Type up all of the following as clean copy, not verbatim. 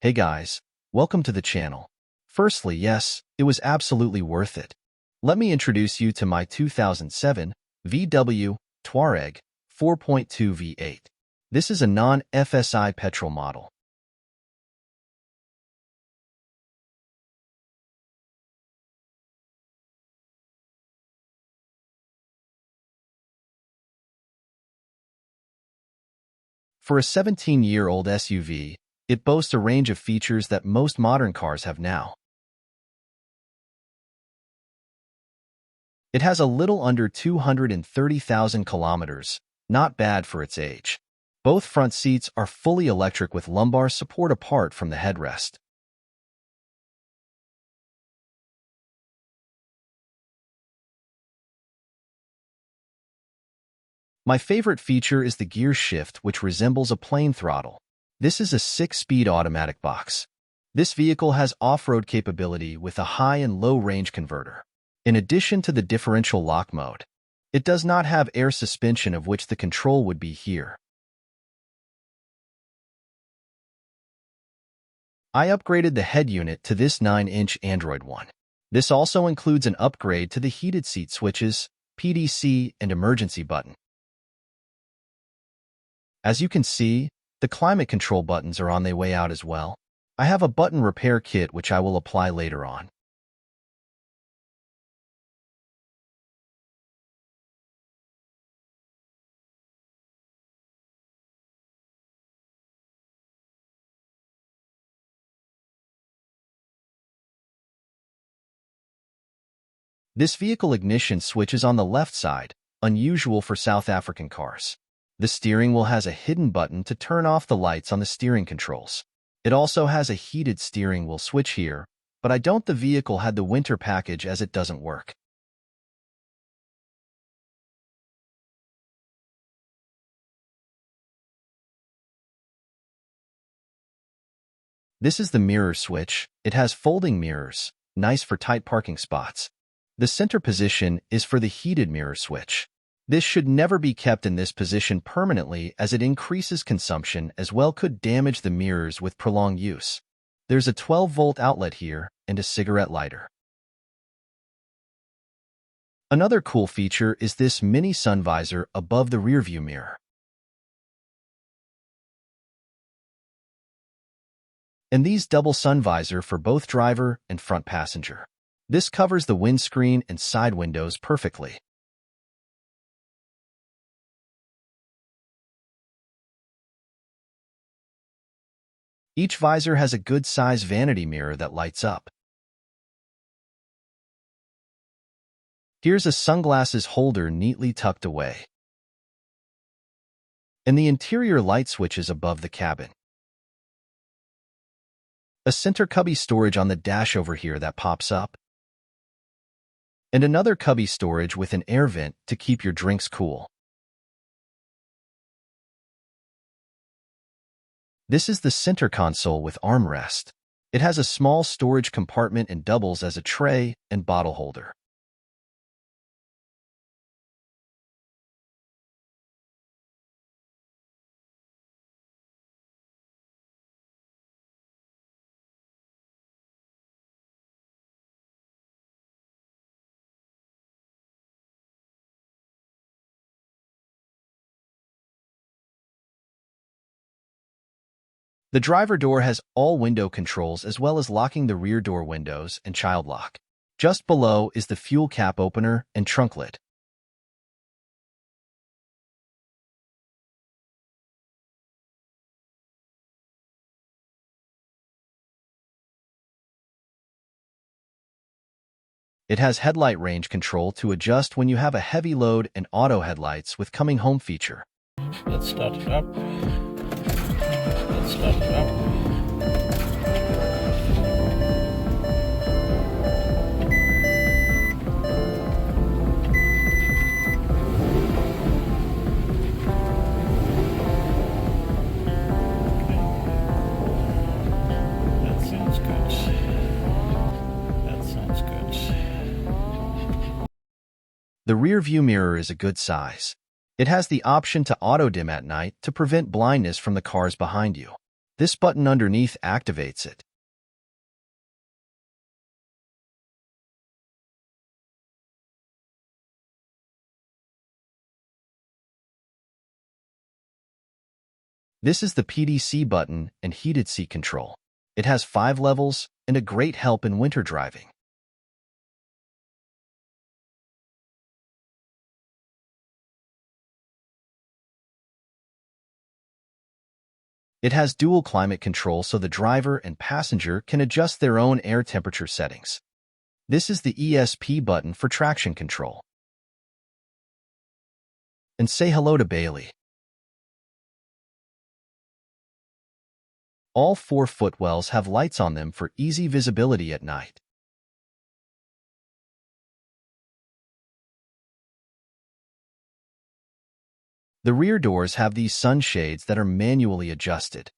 Hey guys, welcome to the channel. Firstly, yes, it was absolutely worth it. Let me introduce you to my 2007 VW Touareg 4.2 V8. This is a non-FSI petrol model. For a 17-year-old SUV, it boasts a range of features that most modern cars have now. It has a little under 230,000 kilometers, not bad for its age. Both front seats are fully electric with lumbar support apart from the headrest. My favorite feature is the gear shift, which resembles a plane throttle. This is a 6-speed automatic box. This vehicle has off-road capability with a high and low range converter. In addition to the differential lock mode, it does not have air suspension, of which the control would be here. I upgraded the head unit to this 9-inch Android one. This also includes an upgrade to the heated seat switches, PDC, and emergency button. As you can see, the climate control buttons are on their way out as well. I have a button repair kit which I will apply later on. This vehicle ignition switch is on the left side, unusual for South African cars. The steering wheel has a hidden button to turn off the lights on the steering controls. It also has a heated steering wheel switch here, but I don't. The vehicle had the winter package as it doesn't work. This is the mirror switch. It has folding mirrors, nice for tight parking spots. The center position is for the heated mirror switch. This should never be kept in this position permanently as it increases consumption, as well could damage the mirrors with prolonged use. There's a 12-volt outlet here and a cigarette lighter. Another cool feature is this mini sun visor above the rearview mirror. And these double sun visor for both driver and front passenger. This covers the windscreen and side windows perfectly. Each visor has a good-sized vanity mirror that lights up. Here's a sunglasses holder neatly tucked away. And the interior light switches above the cabin. A center cubby storage on the dash over here that pops up. And another cubby storage with an air vent to keep your drinks cool. This is the center console with armrest. It has a small storage compartment and doubles as a tray and bottle holder. The driver door has all window controls as well as locking the rear door windows and child lock. Just below is the fuel cap opener and trunk lid. It has headlight range control to adjust when you have a heavy load and auto headlights with coming home feature. Let's start it up. Let's start it up. That sounds good. That sounds good. The rear view mirror is a good size. It has the option to auto-dim at night to prevent blindness from the cars behind you. This button underneath activates it. This is the PDC button and heated seat control. It has 5 levels and a great help in winter driving. It has dual climate control so the driver and passenger can adjust their own air temperature settings. This is the ESP button for traction control. And say hello to Bailey. All 4 footwells have lights on them for easy visibility at night. The rear doors have these sunshades that are manually adjusted.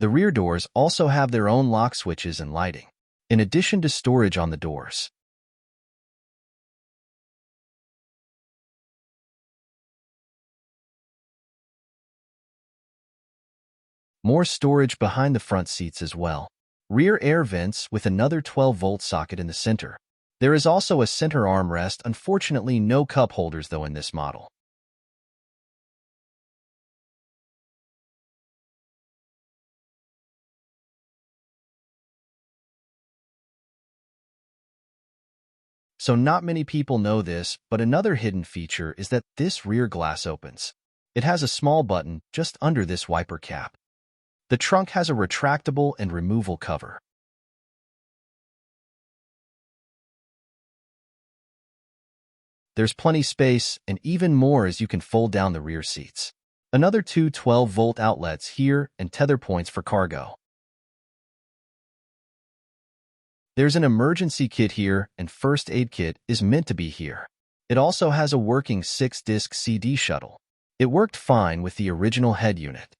The rear doors also have their own lock switches and lighting, in addition to storage on the doors. More storage behind the front seats as well. Rear air vents with another 12-volt socket in the center. There is also a center armrest, unfortunately no cup holders though in this model. So not many people know this, but another hidden feature is that this rear glass opens. It has a small button just under this wiper cap. The trunk has a retractable and removal cover. There's plenty space and even more as you can fold down the rear seats. Another 2 12-volt outlets here and tether points for cargo. There's an emergency kit here and first aid kit is meant to be here. It also has a working 6-disc CD shuttle. It worked fine with the original head unit.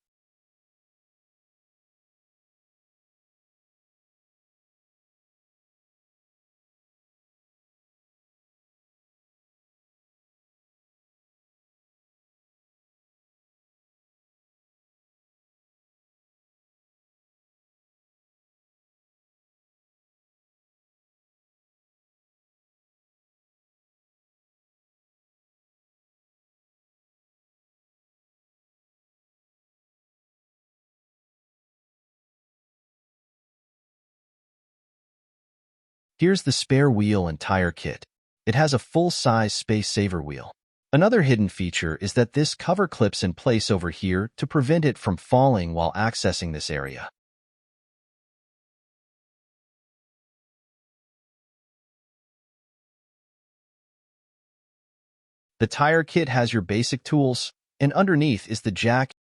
Here's the spare wheel and tire kit. It has a full-size space saver wheel. Another hidden feature is that this cover clips in place over here to prevent it from falling while accessing this area. The tire kit has your basic tools, and underneath is the jack.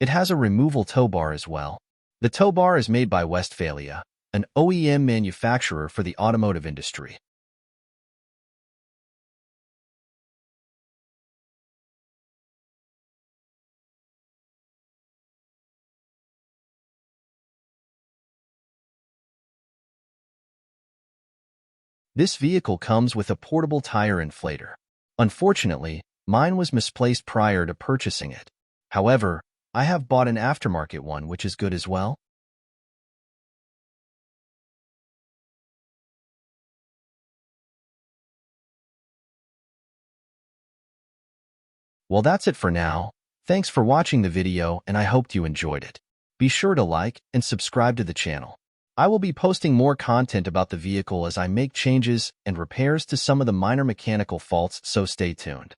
It has a removal tow bar as well. The tow bar is made by Westphalia, an OEM manufacturer for the automotive industry. This vehicle comes with a portable tire inflator. Unfortunately, mine was misplaced prior to purchasing it. However, I have bought an aftermarket one which is good as well. Well, that's it for now. Thanks for watching the video and I hoped you enjoyed it. Be sure to like and subscribe to the channel. I will be posting more content about the vehicle as I make changes and repairs to some of the minor mechanical faults, so stay tuned.